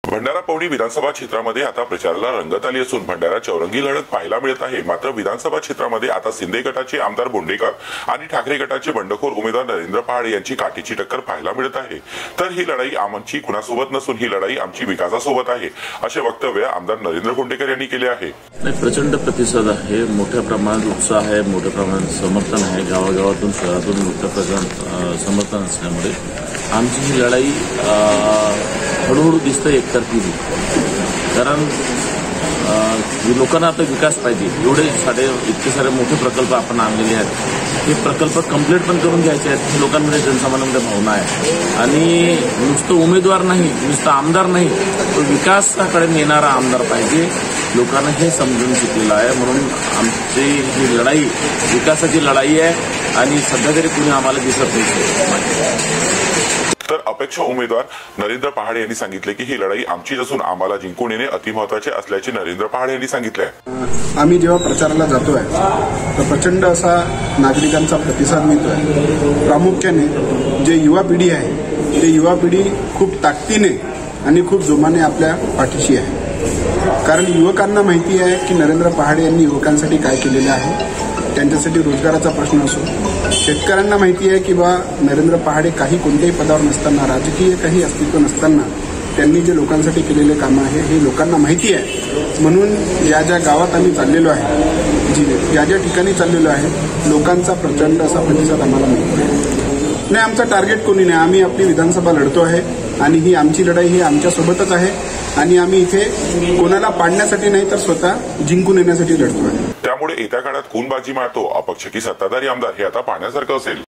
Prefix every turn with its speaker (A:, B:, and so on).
A: भंडारा पवनी विधानसभा क्षेत्रामध्ये आता प्रचाराला रंगत आली असून भंडारा चौरंगी लढत पाहायला मिळत आहे। मात्र विधानसभा क्षेत्रामध्ये आता शिंदे गटाचे आमदार बोंडेकर आणि ठाकरे गटाचे बंडखोर उमेदवार नरेंद्र पहाडे यांची काठीची टक्कर पाहायला मिळत आहे। तर ही लढाई आमची कुणासोबत नसून ही लढाई आमची विकासासोबत आहे, असे वक्तव्य आमदार नरेंद्र बोंडेकर यांनी केले आहे।
B: प्रचंड प्रतिसाद आहे, मोठ्या प्रमाणात उत्साह आहे, मोठ्या प्रमाणात समर्थन आहे। गावागावातून शहरातून मोठ्या प्रमाणात समर्थन असल्यामुळे आमची ही लढाई हळूहळू दिसतं एकतर्फी, कारण लोकांना आता विकास पाहिजे। इतके सारे मोठे प्रकल्प आपण आणलेले आहेत, हे प्रकल्प कंप्लीट पण करून घ्यायचे आहेत, हे लोकांमध्ये जनसामान्यांमध्ये भावना आहे। आणि नुसतं उमेदवार नाही, नुसतं आमदार नाही, तो विकासाकडे नेणारा आमदार पाहिजे। लोकांना हे समजून चुकलेलं आहे, म्हणून आमची ही लढाई विकासाची लढाई आहे आणि सध्या तरी कुणी आम्हाला दिसत नाही।
A: तर अपेक्षा उमेदवार नरेंद्र पहाडे यांनी सांगितले की ही लढाई आमचीच असून आम्हाला जिंकून येणे अतिमहत्वाचे असल्याचे नरेंद्र पहाडे यांनी सांगितले।
C: आम्ही जेव्हा प्रचाराला जातोय तर प्रचंड असा नागरिकांचा प्रतिसाद मिळतोय। प्रामुख्याने जे युवा पिढी आहे, ते युवा पिढी खूप ताकदीने आणि खूप जोमाने आपल्या पाठीशी आहे। कारण युवकांना माहिती आहे की नरेंद्र पहाडे यांनी युवकांसाठी काय केलेले आहे। त्यांच्यासाठी रोजगाराचा प्रश्न असो, शेतकऱ्यांना माहिती आहे की बा नरेंद्र पहाडे काही कोणत्याही पदावर नसताना, राजकीय काही अस्तित्व नसताना त्यांनी जे लोकांसाठी केलेले कामं आहे हे लोकांना माहिती आहे। म्हणून या ज्या गावात आम्ही चाललेलो आहे, ज्या ठिकाणी चाललेलो आहे, लोकांचा प्रचंड असा प्रतिसाद आम्हाला मिळतो आहे। नाही, आमचा टार्गेट कोणी नाही, आम्ही आपली विधानसभा लढतो आहे आणि ही आमची लढाई ही आमच्यासोबतच आहे आणि आम्ही इथे कोणाला पाडण्यासाठी नाही तर स्वतः जिंकून येण्यासाठी लढतो आहे।
A: त्यामुळे येत्या काळात कोण बाजी मारतो, अपक्ष की सत्ताधारी आमदार, हे आता पाहण्यासारखं असेल।